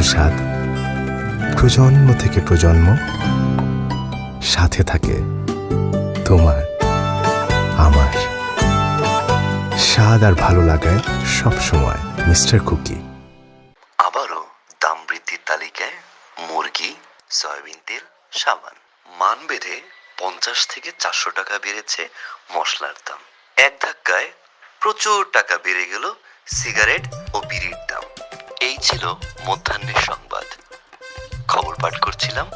স্বাদ প্রজন্ম থেকে প্রজন্ম সাথে থাকে তোমার আমার। স্বাদ আর ভালো লাগায় সব সময় মিস্টার কুকি। আবারও দাম বৃদ্ধির তালিকায় মুরগি, সয়াবিন তেল, সাবান। মান বেড়ে 50 থেকে 400 টাকা বেড়েছে মশলার দাম। এক ধাক্কায় প্রচুর টাকা বেড়ে গেল সিগারেট ও বিড়ির দাম। এই ছিল মধ্যাহ্নের সংবাদ। খবর পাঠ করছিলাম